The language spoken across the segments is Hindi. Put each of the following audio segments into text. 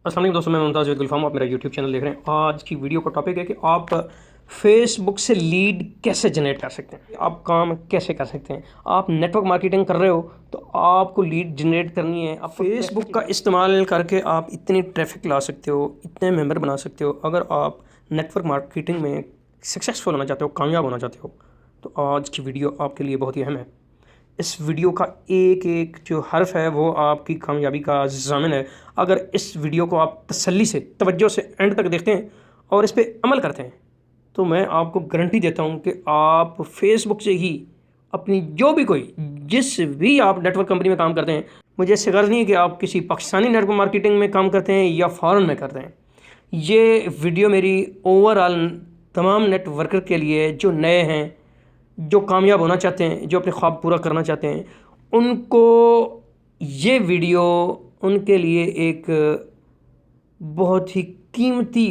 अस्सलाम वालेकुम दोस्तों, मैं मुमताज़ गुलफाम, आप मेरा यूट्यूब चैनल देख रहे हैं। आज की वीडियो का टॉपिक है कि आप फेसबुक से लीड कैसे जनरेट कर सकते हैं, आप काम कैसे कर सकते हैं। आप नेटवर्क मार्केटिंग कर रहे हो तो आपको लीड जनरेट करनी है। आप फेसबुक का इस्तेमाल करके आप इतनी ट्रैफिक ला सकते हो, इतने मेंबर बना सकते हो। अगर आप नेटवर्क मार्केटिंग में सक्सेसफुल होना चाहते हो, कामयाब होना चाहते हो, तो आज की वीडियो आपके लिए बहुत ही अहम है। इस वीडियो का एक एक जो हर्फ है वो आपकी कामयाबी का ज़ामिन है। अगर इस वीडियो को आप तसल्ली से, तवज्जो से एंड तक देखते हैं और इस पर अमल करते हैं तो मैं आपको गारंटी देता हूं कि आप फेसबुक से ही अपनी जो भी कोई जिस भी आप नेटवर्क कंपनी में काम करते हैं, मुझे इससे गर्ज नहीं है कि आप किसी पाकिस्तानी नेटवर्क मार्केटिंग में काम करते हैं या फ़ॉरेन में करते हैं। ये वीडियो मेरी ओवरऑल तमाम नेटवर्कर के लिए जो नए हैं, जो कामयाब होना चाहते हैं, जो अपने ख्वाब पूरा करना चाहते हैं, उनको ये वीडियो उनके लिए एक बहुत ही कीमती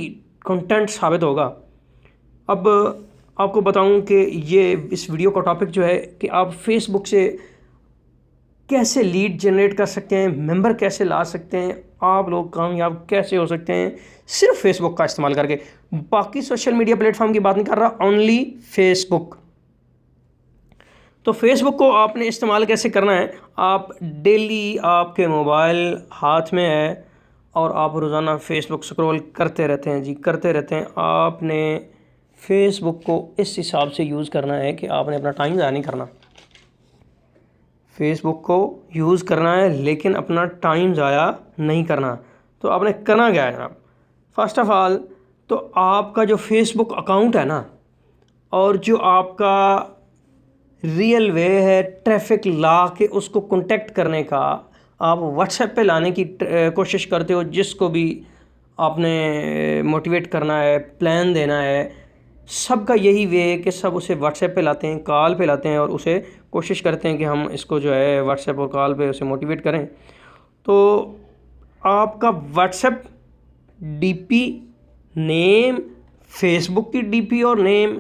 कंटेंट साबित होगा। अब आपको बताऊं कि ये इस वीडियो का टॉपिक जो है कि आप फेसबुक से कैसे लीड जनरेट कर सकते हैं, मेंबर कैसे ला सकते हैं, आप लोग कामयाब कैसे हो सकते हैं सिर्फ फेसबुक का इस्तेमाल करके। बाकी सोशल मीडिया प्लेटफॉर्म की बात नहीं कर रहा, ओनली फेसबुक। तो फेसबुक को आपने इस्तेमाल कैसे करना है। आप डेली, आपके मोबाइल हाथ में है और आप रोज़ाना फेसबुक स्क्रॉल करते रहते हैं, करते रहते हैं। आपने फेसबुक को इस हिसाब से यूज़ करना है कि आपने अपना टाइम ज़ाया नहीं करना। फेसबुक को यूज़ करना है लेकिन अपना टाइम ज़ाया नहीं करना। तो आपने करना क्या है जनाब। फर्स्ट ऑफ़ ऑल तो आपका जो फेसबुक अकाउंट है ना, और जो आपका रियल वे है ट्रैफिक ला के उसको कांटेक्ट करने का, आप व्हाट्सएप पे लाने की कोशिश करते हो। जिसको भी आपने मोटिवेट करना है, प्लान देना है, सबका यही वे है कि सब उसे व्हाट्सएप पे लाते हैं, कॉल पे लाते हैं और उसे कोशिश करते हैं कि हम इसको जो है व्हाट्सएप और कॉल पे उसे मोटिवेट करें। तो आपका व्हाट्सएप डीपी नेम, फेसबुक की डीपी और नेम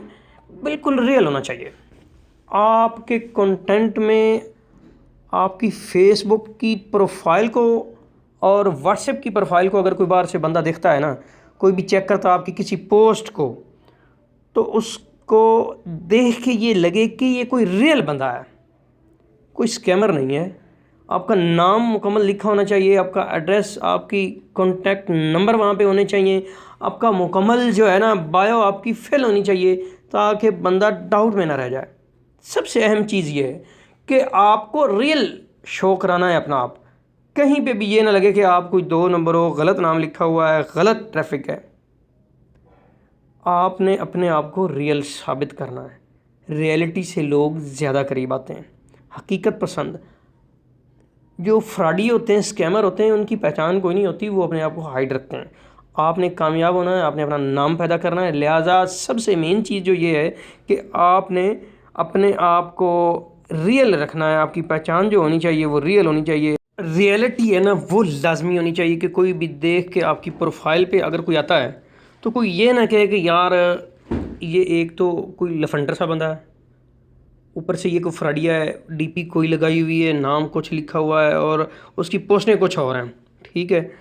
बिल्कुल रियल होना चाहिए। आपके कंटेंट में आपकी फेसबुक की प्रोफाइल को और व्हाट्सएप की प्रोफाइल को अगर कोई बार से बंदा देखता है ना, कोई भी चेक करता है आपकी किसी पोस्ट को, तो उसको देख के ये लगे कि ये कोई रियल बंदा है, कोई स्कैमर नहीं है। आपका नाम मुकम्मल लिखा होना चाहिए, आपका एड्रेस, आपकी कॉन्टैक्ट नंबर वहाँ पे होने चाहिए, आपका मुकम्मल जो है ना बायो आपकी फिल होनी चाहिए ताकि बंदा डाउट में ना रह जाए। सबसे अहम चीज़ ये है कि आपको रियल शो कराना है अपना आप। कहीं पे भी ये ना लगे कि आप कोई दो नंबर हो, गलत नाम लिखा हुआ है, गलत ट्रैफिक है। आपने अपने आप को रियल साबित करना है। रियलिटी से लोग ज़्यादा करीब आते हैं। हकीकत पसंद जो फ्रॉडी होते हैं, स्कैमर होते हैं, उनकी पहचान कोई नहीं होती, वो अपने आप को हाइड रखते हैं। आपने कामयाब होना है, आपने अपना नाम पैदा करना है। लिहाजा सबसे मेन चीज़ जो ये है कि आपने अपने आप को रियल रखना है। आपकी पहचान जो होनी चाहिए वो रियल होनी चाहिए। रियलिटी है ना वो लाजमी होनी चाहिए कि कोई भी देख के आपकी प्रोफाइल पे अगर कोई आता है तो कोई ये ना कहे कि यार ये एक तो कोई लफंडर सा बंदा है, ऊपर से ये कोई फ्रॉडिया है, डीपी कोई लगाई हुई है, नाम कुछ लिखा हुआ है और उसकी पोस्टें कुछ और हैं। ठीक है,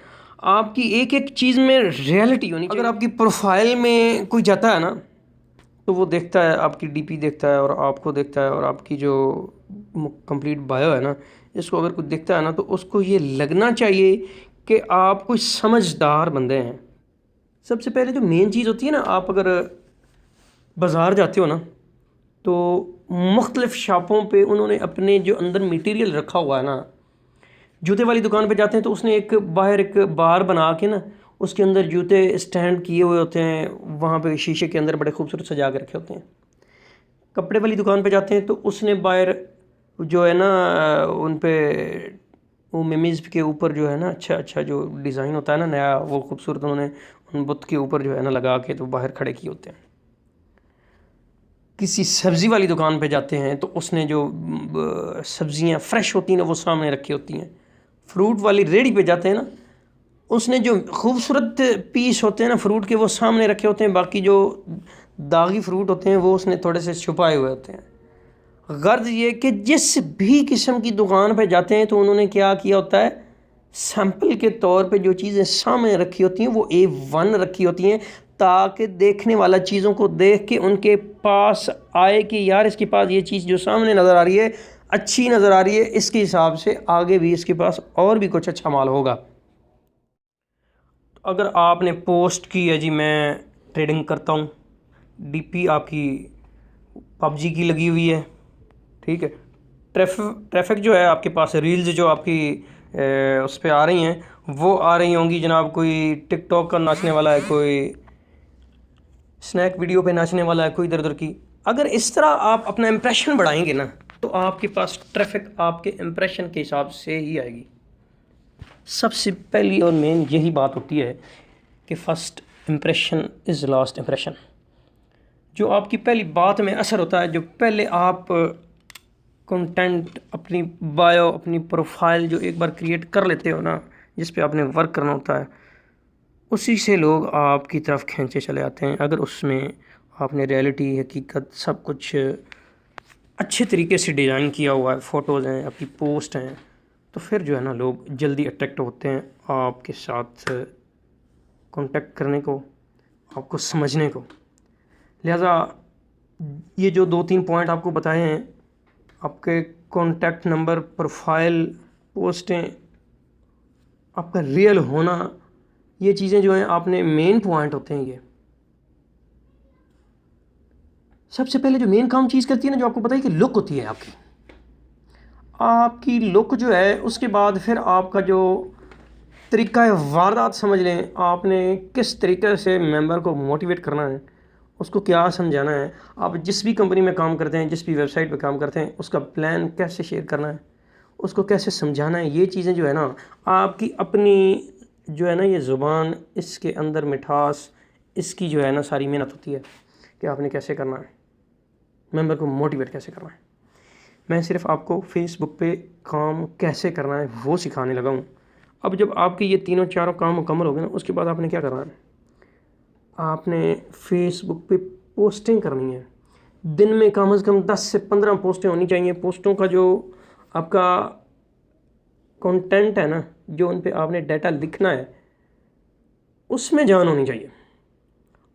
आपकी एक एक चीज़ में रियलिटी होनी चाहिए। अगर आपकी प्रोफाइल में कोई जाता है ना तो वो देखता है, आपकी डीपी देखता है और आपको देखता है और आपकी जो कंप्लीट बायो है ना, इसको अगर कोई देखता है ना तो उसको ये लगना चाहिए कि आप कोई समझदार बंदे हैं। सबसे पहले जो मेन चीज़ होती है ना, आप अगर बाज़ार जाते हो ना तो मुख्तलिफ़ शॉपों पे उन्होंने अपने जो अंदर मटेरियल रखा हुआ है ना, जूते वाली दुकान पे जाते हैं तो उसने एक बाहर एक बार बना के ना उसके अंदर जूते स्टैंड किए हुए होते हैं, वहाँ पे शीशे के अंदर बड़े खूबसूरत सजा के रखे होते हैं। कपड़े वाली दुकान पे जाते हैं तो उसने बाहर जो है ना उन पे वो मेमीज़ के ऊपर जो है ना अच्छा अच्छा जो डिज़ाइन होता है ना नया, वो खूबसूरत उन्होंने उन बुत के ऊपर जो है ना लगा के तो बाहर खड़े किए होते हैं। किसी सब्ज़ी वाली दुकान पे जाते हैं तो उसने जो सब्ज़ियाँ फ्रेश होती हैं ना वो सामने रखी होती हैं। फ्रूट वाली रेहड़ी पे जाते हैं ना, उसने जो खूबसूरत पीस होते हैं ना फ्रूट के वो सामने रखे होते हैं, बाकी जो दागी फ्रूट होते हैं वो उसने थोड़े से छुपाए हुए होते हैं। गर्ज ये कि जिस भी किस्म की दुकान पे जाते हैं तो उन्होंने क्या किया होता है, सैंपल के तौर पे जो चीज़ें सामने रखी होती हैं वो A1 रखी होती हैं, ताकि देखने वाला चीज़ों को देख के उनके पास आए कि यार इसके पास ये चीज़ जो सामने नज़र आ रही है अच्छी नज़र आ रही है, इसके हिसाब से आगे भी इसके पास और भी कुछ अच्छा माल होगा। अगर आपने पोस्ट की है जी मैं ट्रेडिंग करता हूँ, डीपी आपकी पबजी की लगी हुई है, ठीक है, ट्रैफिक जो है आपके पास रील्स जो आपकी उस पर आ रही हैं वो आ रही होंगी जनाब, कोई टिकटॉक का नाचने वाला है, कोई स्नैक वीडियो पे नाचने वाला है, कोई इधर उधर की। अगर इस तरह आप अपना इम्प्रेशन बढ़ाएंगे ना तो आपके पास ट्रैफिक आपके इम्प्रेशन के हिसाब से ही आएगी। सबसे पहली और मेन यही बात होती है कि first impression is last impression. जो आपकी पहली बात में असर होता है, जो पहले आप कंटेंट अपनी बायो अपनी प्रोफाइल जो एक बार क्रिएट कर लेते हो ना, जिस पे आपने वर्क करना होता है, उसी से लोग आपकी तरफ खींचे चले आते हैं। अगर उसमें आपने रियलिटी हकीकत सब कुछ अच्छे तरीके से डिज़ाइन किया हुआ है, फ़ोटोज़ हैं, आपकी पोस्ट हैं, तो फिर जो है ना लोग जल्दी अट्रैक्ट होते हैं आपके साथ कांटेक्ट करने को, आपको समझने को। लिहाजा ये जो 2-3 पॉइंट आपको बताए हैं, आपके कॉन्टैक्ट नंबर, प्रोफाइल, पोस्टें, आपका रियल होना, ये चीज़ें जो हैं आपने मेन पॉइंट होते हैं ये। सबसे पहले जो मेन काम चीज़ करती है ना, जो आपको पता है कि लुक होती है आपकी लुक जो है, उसके बाद फिर आपका जो तरीका है वारदात समझ लें, आपने किस तरीके से मेंबर को मोटिवेट करना है, उसको क्या समझाना है। आप जिस भी कंपनी में काम करते हैं, जिस भी वेबसाइट पे काम करते हैं, उसका प्लान कैसे शेयर करना है, उसको कैसे समझाना है, ये चीज़ें जो है ना आपकी अपनी जो है ना ये ज़ुबान, इसके अंदर मिठास, इसकी जो है ना सारी मेहनत होती है कि आपने कैसे करना है, मेंबर को मोटिवेट कैसे करना है। मैं सिर्फ आपको फेसबुक पे काम कैसे करना है वो सिखाने लगा हूँ। अब जब आपके ये तीनों चारों काम मुकम्मल हो गए ना, उसके बाद आपने क्या करना है, आपने फेसबुक पे पोस्टिंग करनी है। दिन में कम से कम 10 से 15 पोस्टें होनी चाहिए। पोस्टों का जो आपका कंटेंट है ना, जो उन पे आपने डाटा लिखना है, उसमें जान होनी चाहिए।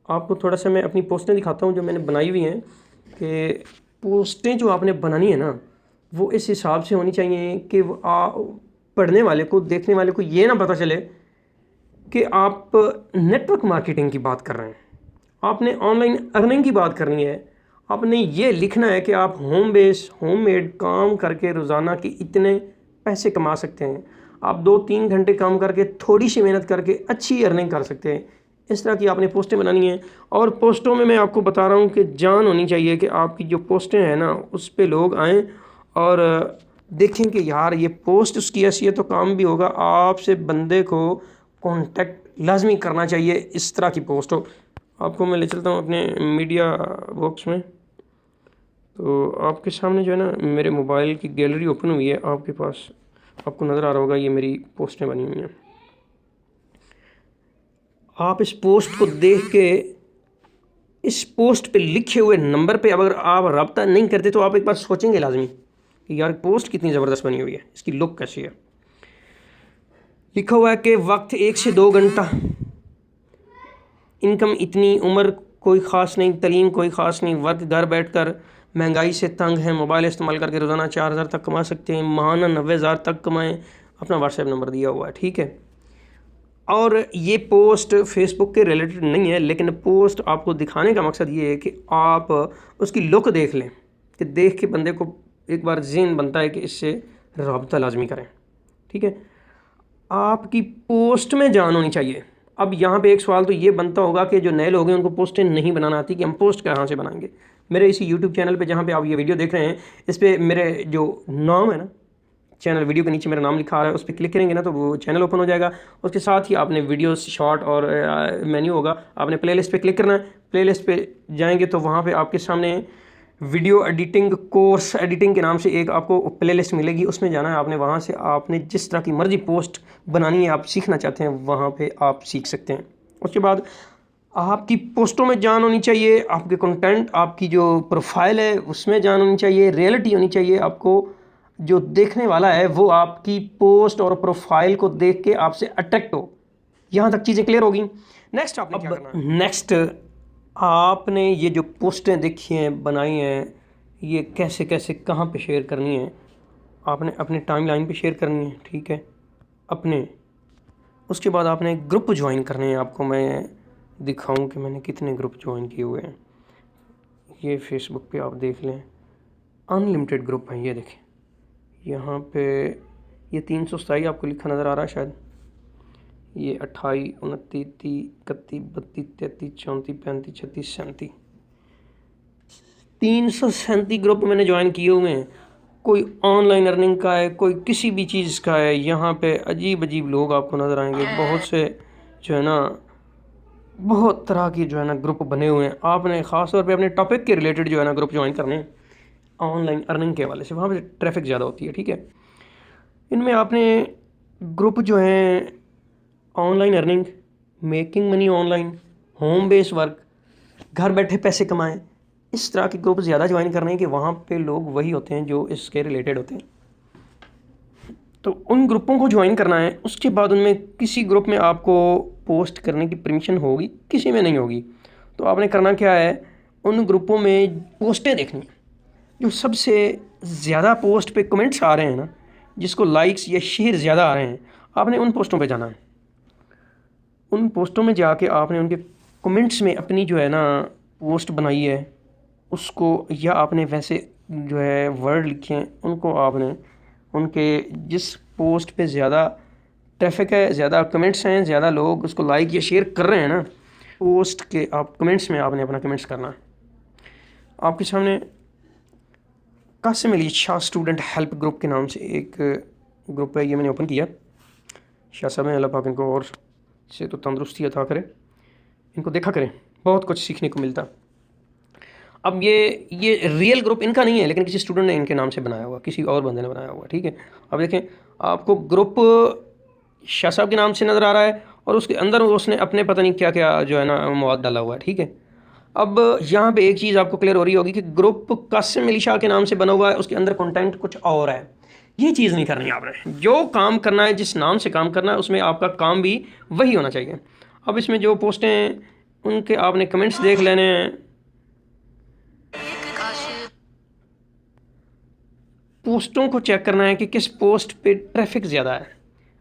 आपको थोड़ा सा मैं अपनी पोस्टें दिखाता हूँ जो मैंने बनाई हुई हैं, कि पोस्टें जो आपने बनानी है ना वो इस हिसाब से होनी चाहिए कि पढ़ने वाले को, देखने वाले को ये ना पता चले कि आप नेटवर्क मार्केटिंग की बात कर रहे हैं, आपने ऑनलाइन अर्निंग की बात करनी है। आपने ये लिखना है कि आप होममेड काम करके रोज़ाना के इतने पैसे कमा सकते हैं, आप 2-3 घंटे काम करके थोड़ी सी मेहनत करके अच्छी अर्निंग कर सकते हैं। इस तरह की आपने पोस्टें बनानी है। और पोस्टों में मैं आपको बता रहा हूँ कि जान होनी चाहिए कि आपकी जो पोस्टें हैं ना उस पर लोग आएँ और देखें कि यार ये पोस्ट उसकी ऐसी है तो काम भी होगा। आपसे बंदे को कांटेक्ट लाजमी करना चाहिए इस तरह की पोस्ट हो। आपको मैं ले चलता हूँ अपने मीडिया बॉक्स में, तो आपके सामने जो है ना मेरे मोबाइल की गैलरी ओपन हुई है, आपके पास आपको नज़र आ रहा होगा ये मेरी पोस्टें बनी हुई हैं। आप इस पोस्ट को देख के इस पोस्ट पे लिखे हुए नंबर पे अगर आप रब्ता नहीं करते तो आप एक बार सोचेंगे लाजमी कि यार पोस्ट कितनी ज़बरदस्त बनी हुई है, इसकी लुक कैसी है। लिखा हुआ है कि वक्त 1 से 2 घंटा, इनकम इतनी, उम्र कोई ख़ास नहीं, तलीम कोई ख़ास नहीं, वर्क घर बैठकर, महंगाई से तंग है, मोबाइल इस्तेमाल करके रोज़ाना 4000 तक कमा सकते हैं, माहाना 90,000 तक कमाएं। अपना व्हाट्सएप नंबर दिया हुआ है, ठीक है। और ये पोस्ट फेसबुक के रिलेटेड नहीं है, लेकिन पोस्ट आपको दिखाने का मकसद ये है कि आप उसकी लुक देख लें, कि देख के बंदे को एक बार ज़हन बनता है कि इससे रब्ता लाजमी करें, ठीक है। आपकी पोस्ट में जान होनी चाहिए। अब यहाँ पे एक सवाल तो ये बनता होगा कि जो नए लोग हैं उनको पोस्टें नहीं बनाना आती कि हम पोस्ट कहाँ से बनाएंगे। मेरे इसी यूट्यूब चैनल पे जहाँ पे आप ये वीडियो देख रहे हैं, इस पर मेरे जो नाम है ना, चैनल वीडियो के नीचे मेरा नाम लिखा आ रहा है, उस पर क्लिक करेंगे ना तो वो चैनल ओपन हो जाएगा। उसके साथ ही आपने वीडियोस, शॉर्ट और मेन्यू होगा, आपने प्लेलिस्ट पे क्लिक करना है। प्लेलिस्ट पे जाएंगे तो वहाँ पे आपके सामने वीडियो एडिटिंग कोर्स एडिटिंग के नाम से एक आपको प्लेलिस्ट मिलेगी, उसमें जाना है आपने। वहाँ से आपने जिस तरह की मर्जी पोस्ट बनानी है, आप सीखना चाहते हैं, वहाँ पे आप सीख सकते हैं। उसके बाद आपकी पोस्टों में जान होनी चाहिए, आपके कंटेंट, आपकी जो प्रोफाइल है उसमें जान होनी चाहिए, रियलिटी होनी चाहिए। आपको जो देखने वाला है वो आपकी पोस्ट और प्रोफाइल को देख के आपसे अट्रैक्ट हो। यहाँ तक चीज़ें क्लियर होगी। नेक्स्ट आपने क्या करना है? नेक्स्ट आपने ये जो पोस्टें देखी हैं, बनाई हैं, ये कैसे कैसे कहाँ पे शेयर करनी है। आपने अपने टाइमलाइन पे शेयर करनी है, ठीक है, अपने। उसके बाद आपने ग्रुप ज्वाइन करने हैं। आपको मैं दिखाऊं कि मैंने कितने ग्रुप ज्वाइन किए हुए हैं। ये फेसबुक पे आप देख लें, अनलिमिटेड ग्रुप हैं। ये देखें यहाँ पे, ये 327 आपको लिखा नज़र आ रहा है शायद। ये 28, 29, 30, 31, 32, 33, 34, 35, 36, 37, 337 ग्रुप मैंने ज्वाइन किए हुए हैं। कोई ऑनलाइन अर्निंग का है, कोई किसी भी चीज़ का है। यहाँ पे अजीब अजीब लोग आपको नज़र आएंगे, बहुत से जो है ना, बहुत तरह की जो है ना ग्रुप बने हुए हैं। आपने ख़ास तौर पे अपने टॉपिक के रिलेटेड जो है ना ग्रुप ज्वाइन करने हैं ऑनलाइन अर्निंग के हवाले से। वहाँ पे ट्रैफिक ज़्यादा होती है, ठीक है। इनमें आपने ग्रुप जो हैं online earning, making money online, home base work, घर बैठे पैसे कमाएं, इस तरह के ग्रुप ज़्यादा ज्वाइन करने हैं कि वहाँ पे लोग वही होते हैं जो इसके रिलेटेड होते हैं। तो उन ग्रुपों को ज्वाइन करना है। उसके बाद उनमें किसी ग्रुप में आपको पोस्ट करने की परमिशन होगी, किसी में नहीं होगी। तो आपने करना क्या है, उन ग्रुपों में पोस्टें देखनी है। जो सबसे ज़्यादा पोस्ट पे कमेंट्स आ रहे हैं ना, जिसको लाइक्स या शेयर ज़्यादा आ रहे हैं, आपने उन पोस्टों पे जाना है। उन पोस्टों में जाके आपने उनके कमेंट्स में अपनी जो है ना पोस्ट बनाई है उसको, या आपने वैसे जो है वर्ड लिखे हैं उनको, आपने उनके जिस पोस्ट पे ज़्यादा ट्रैफिक है, ज़्यादा कमेंट्स हैं, ज़्यादा लोग उसको लाइक या शेयर कर रहे हैं ना, पोस्ट के आप कमेंट्स में आपने अपना कमेंट्स करना है। आपके सामने Qasim Ali Shah student help group के नाम से एक ग्रुप है, ये मैंने ओपन किया। शाह साहब ने, अल्लाह पाक इनको और से तो तंदुरुस्ती अता करे, इनको देखा करें, बहुत कुछ सीखने को मिलता। अब ये रियल ग्रुप इनका नहीं है, लेकिन किसी स्टूडेंट ने इनके नाम से बनाया हुआ, किसी और बंदे ने बनाया हुआ, ठीक है। अब देखें, आपको ग्रुप शाह साहब के नाम से नज़र आ रहा है और उसके अंदर उसने अपने पता नहीं क्या क्या जो है ना मवाद डाला हुआ है, ठीक है। अब यहाँ पे एक चीज़ आपको क्लियर हो रही होगी कि ग्रुप कासिम अली शाह के नाम से बना हुआ है, उसके अंदर कंटेंट कुछ और है। ये चीज़ नहीं करनी आपने। जो काम करना है, जिस नाम से काम करना है, उसमें आपका काम भी वही होना चाहिए। अब इसमें जो पोस्टें हैं उनके आपने कमेंट्स देख लेने हैं। पोस्टों को चेक करना है कि किस पोस्ट पे ट्रैफिक ज़्यादा है।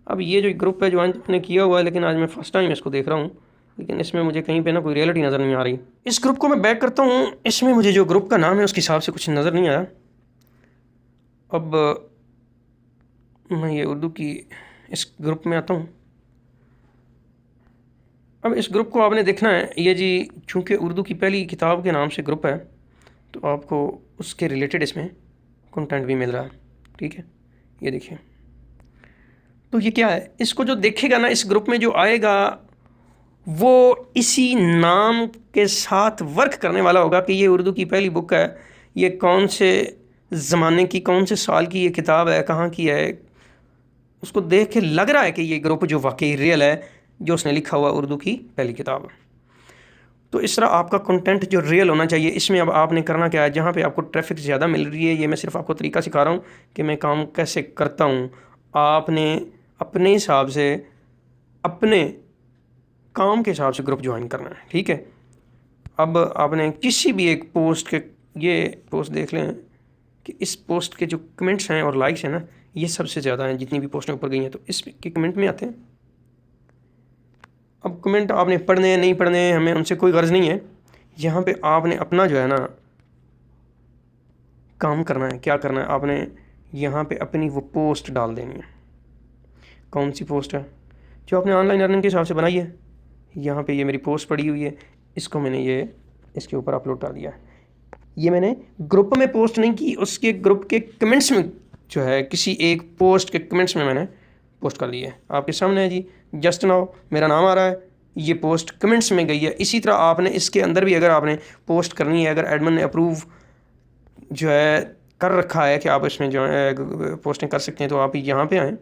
अब ये जो ग्रुप है ज्वाइन आपने किया हुआ है, लेकिन आज मैं फ़र्स्ट टाइम इसको देख रहा हूँ, लेकिन इसमें मुझे कहीं पे ना कोई रियलिटी नज़र नहीं आ रही। इस ग्रुप को मैं बैक करता हूँ, इसमें मुझे जो ग्रुप का नाम है उसके हिसाब से कुछ नज़र नहीं आया। अब मैं ये उर्दू की इस ग्रुप में आता हूँ। अब इस ग्रुप को आपने देखना है, ये जी चूँकि उर्दू की पहली किताब के नाम से ग्रुप है, तो आपको उसके रिलेटेड इसमें कंटेंट भी मिल रहा है, ठीक है। ये देखिए, तो ये क्या है, इसको जो देखेगा ना, इस ग्रुप में जो आएगा वो इसी नाम के साथ वर्क करने वाला होगा कि ये उर्दू की पहली बुक है, ये कौन से ज़माने की, कौन से साल की ये किताब है, कहाँ की है। उसको देख के लग रहा है कि ये ग्रुप जो वाकई रियल है, जो उसने लिखा हुआ उर्दू की पहली किताब। तो इस तरह आपका कंटेंट जो रियल होना चाहिए। इसमें अब आपने करना क्या है, जहाँ पे आपको ट्रैफिक ज़्यादा मिल रही है, ये मैं सिर्फ आपको तरीका सिखा रहा हूँ कि मैं काम कैसे करता हूँ। आपने अपने हिसाब से, अपने काम के हिसाब से ग्रुप ज्वाइन करना है, ठीक है। अब आपने किसी भी एक पोस्ट के, ये पोस्ट देख लें कि इस पोस्ट के जो कमेंट्स हैं और लाइक्स हैं ना, ये सबसे ज़्यादा हैं जितनी भी पोस्टें ऊपर गई हैं, तो इसके कमेंट में आते हैं। अब कमेंट आपने पढ़ने हैं, नहीं पढ़ने हैं, हमें उनसे कोई गर्ज़ नहीं है। यहाँ पे आपने अपना जो है ना काम करना है। क्या करना है, आपने यहाँ पे अपनी वो पोस्ट डाल देनी है। कौन सी पोस्ट है, जो आपने ऑनलाइन अर्निंग के हिसाब से बनाई है। यहाँ पे ये मेरी पोस्ट पड़ी हुई है, इसको मैंने ये इसके ऊपर अपलोड कर दिया। ये मैंने ग्रुप में पोस्ट नहीं की, उसके ग्रुप के कमेंट्स में जो है, किसी एक पोस्ट के कमेंट्स में मैंने पोस्ट कर दी है। आपके सामने है जी, जस्ट नाउ मेरा नाम आ रहा है, ये पोस्ट कमेंट्स में गई है। इसी तरह आपने इसके अंदर भी अगर आपने पोस्ट करनी है, अगर एडमिन ने अप्रूव जो है कर रखा है कि आप इसमें जो है पोस्टिंग कर सकते हैं, तो आप यहाँ पे आएँ।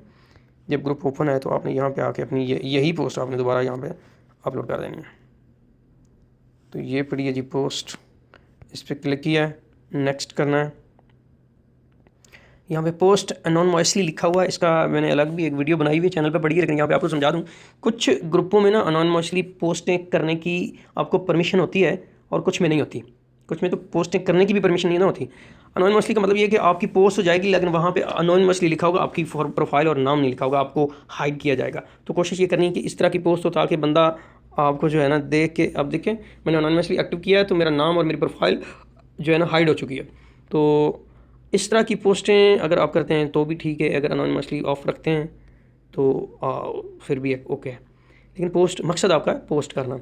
जब ग्रुप ओपन है तो आपने यहाँ पे आके अपनी यही पोस्ट आपने दोबारा यहाँ पे अपलोड कर देनी है। तो ये पड़ी है जी पोस्ट, इस पर क्लिक किया है, नेक्स्ट करना है। यहाँ पे पोस्ट अनोनिमसली लिखा हुआ है, इसका मैंने अलग भी एक वीडियो बनाई हुई है, चैनल पे पड़ी है, लेकिन यहाँ पे आपको समझा दूँ। कुछ ग्रुपों में ना अनोनिमसली पोस्टें करने की आपको परमिशन होती है और कुछ में नहीं होती। कुछ में तो पोस्टें करने की भी परमिशन नहीं ना होती। अनोनिमसली का मतलब ये है कि आपकी पोस्ट हो जाएगी लेकिन वहाँ पे अनोनिमसली लिखा होगा, आपकी प्रोफाइल और नाम नहीं लिखा होगा, आपको हाइड किया जाएगा। तो कोशिश ये करनी है कि इस तरह की पोस्ट हो ताकि बंदा आपको जो है ना देख के, अब देखें मैंने अनोनिमसली एक्टिव किया है तो मेरा नाम और मेरी प्रोफाइल जो है ना हाइड हो चुकी है। तो इस तरह की पोस्टें अगर आप करते हैं तो भी ठीक है, अगर अनोनिमसली ऑफ रखते हैं तो फिर भी ओके है। लेकिन पोस्ट मकसद आपका है पोस्ट करना,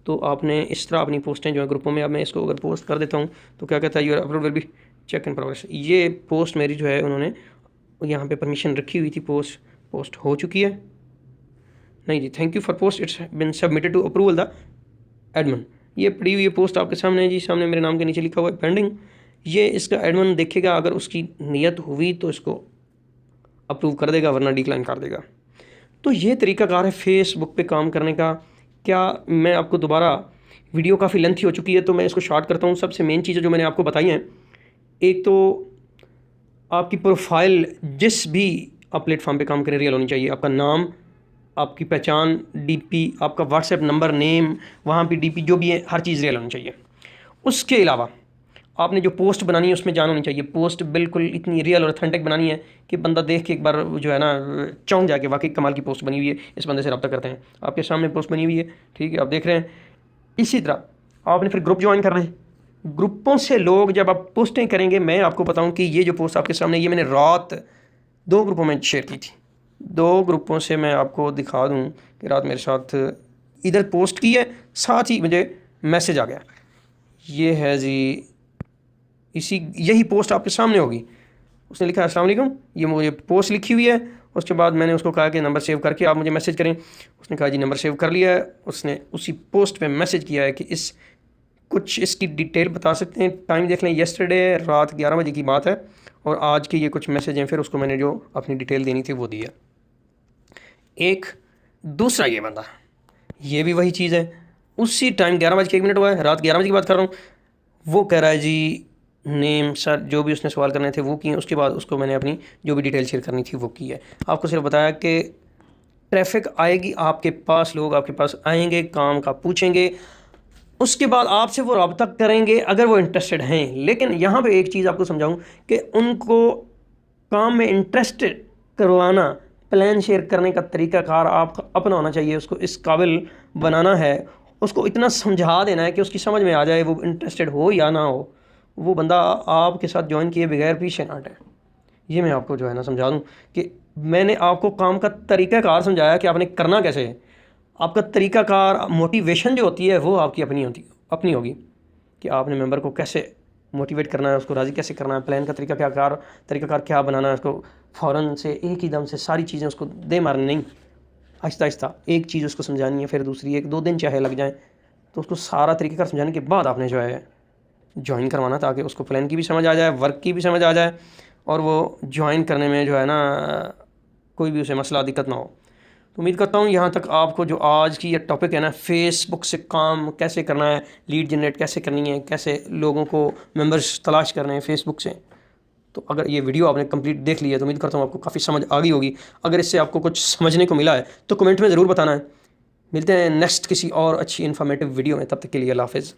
तो आपने इस तरह अपनी पोस्टें जो है ग्रुपों में, अब मैं इसको अगर पोस्ट कर देता हूँ तो क्या कहता है, your upload will be check in progress. ये पोस्ट मेरी जो है उन्होंने यहाँ पे परमिशन रखी हुई थी, पोस्ट हो चुकी है। नहीं जी, thank you for post, it's been submitted to approval the admin. ये पड़ी हुई पोस्ट आपके सामने है जी, सामने मेरे नाम के नीचे लिखा हुआ है पेंडिंग। ये इसका एडमिन देखेगा, अगर उसकी नीयत हुई तो इसको अप्रूव कर देगा, वरना डिक्लाइन कर देगा। तो ये तरीकाकार है फेसबुक पे काम करने का। क्या मैं आपको दोबारा, वीडियो काफ़ी लेंथी हो चुकी है तो मैं इसको शॉर्ट करता हूँ। सबसे मेन चीज़ें जो मैंने आपको बताई हैं, एक तो आपकी प्रोफाइल जिस भी आप प्लेटफॉर्म पे काम करें रियल होनी चाहिए। आपका नाम, आपकी पहचान, डीपी, आपका व्हाट्सएप नंबर, नेम, वहाँ पे डीपी जो भी है, हर चीज़ रियल होनी चाहिए। उसके अलावा आपने जो पोस्ट बनानी है उसमें जान होनी चाहिए। पोस्ट बिल्कुल इतनी रियल और ऑथेंटिक बनानी है कि बंदा देख के एक बार जो है ना चौंक जाके, वाकई कमाल की पोस्ट बनी हुई है, इस बंदे से रब्ता करते हैं। आपके सामने पोस्ट बनी हुई है, ठीक है, आप देख रहे हैं। इसी तरह आपने फिर ग्रुप ज्वाइन करना है। ग्रुपों से लोग जब आप पोस्टें करेंगे, मैं आपको बताऊँ कि ये जो पोस्ट आपके सामने, ये मैंने रात 2 ग्रुपों में शेयर की थी। 2 ग्रुपों से मैं आपको दिखा दूँ कि रात मेरे साथ इधर पोस्ट की है, साथ ही मुझे मैसेज आ गया। ये है जी, यही पोस्ट आपके सामने होगी। उसने लिखा अस्सलाम वालेकुम, ये मुझे पोस्ट लिखी हुई है। उसके बाद मैंने उसको कहा कि नंबर सेव करके आप मुझे मैसेज करें। उसने कहा जी नंबर सेव कर लिया है। उसने उसी पोस्ट पे मैसेज किया है कि कुछ इसकी डिटेल बता सकते हैं। टाइम देख लें, येस्टरडे रात 11 बजे की बात है, और आज के ये कुछ मैसेज हैं। फिर उसको मैंने जो अपनी डिटेल देनी थी वो दी है। एक दूसरा ये बंदा, ये भी वही चीज़ है। उसी टाइम 11 बज के 1 मिनट हुआ है, रात 11 बजे की बात कर रहा हूँ। वो कह रहा है जी नेम सर, जो भी उसने सवाल करने थे वो किए। उसके बाद उसको मैंने अपनी जो भी डिटेल शेयर करनी थी वो की है। आपको सिर्फ बताया कि ट्रैफिक आएगी आपके पास, लोग आपके पास आएंगे, काम का पूछेंगे, उसके बाद आपसे वो रब्ता करेंगे अगर वो इंटरेस्टेड हैं। लेकिन यहाँ पे एक चीज़ आपको समझाऊँ कि उनको काम में इंटरेस्टेड करवाना, प्लान शेयर करने का तरीक़ाकार आपका अपना होना चाहिए। उसको इस काबिल बनाना है, उसको इतना समझा देना है कि उसकी समझ में आ जाए, वो इंटरेस्टेड हो या ना हो, वो बंदा आपके साथ ज्वाइन किए बगैर पीछे ना हटे। ये मैं आपको जो है ना समझा दूँ कि मैंने आपको काम का तरीक़ाकार समझाया कि आपने करना कैसे है। आपका तरीक़ाकार, मोटिवेशन जो होती है वो आपकी अपनी होगी कि आपने मेंबर को कैसे मोटिवेट करना है, उसको राज़ी कैसे करना है, प्लान का तरीक़ाकार क्या बनाना है। उसको फ़ौरन से एक ही दम से सारी चीज़ें उसको दे मारनी नहीं, आहिस्ता आहिस्ता एक चीज़ उसको समझानी है, फिर दूसरी, 1-2 दिन चाहे लग जाए, तो उसको सारा तरीक़ाकार समझाने के बाद आपने जो है ज्वाइन करवाना, ताकि उसको प्लान की भी समझ आ जाए, वर्क की भी समझ आ जाए, और वो ज्वाइन करने में जो है ना कोई भी उसे मसला दिक्कत ना हो। तो उम्मीद करता हूँ यहाँ तक आपको जो आज की ये टॉपिक है ना, फेसबुक से काम कैसे करना है, लीड जनरेट कैसे करनी है, कैसे लोगों को मेंबर्स तलाश करने हैं फेसबुक से, तो अगर ये वीडियो आपने कंप्लीट देख लिया तो उम्मीद करता हूँ आपको काफ़ी समझ आ गई होगी। अगर इससे आपको कुछ समझने को मिला है तो कमेंट में ज़रूर बताना है। मिलते हैं नेक्स्ट किसी और अच्छी इन्फॉर्मेटिव वीडियो में, तब तक के लिए अल्लाह हाफ़िज़।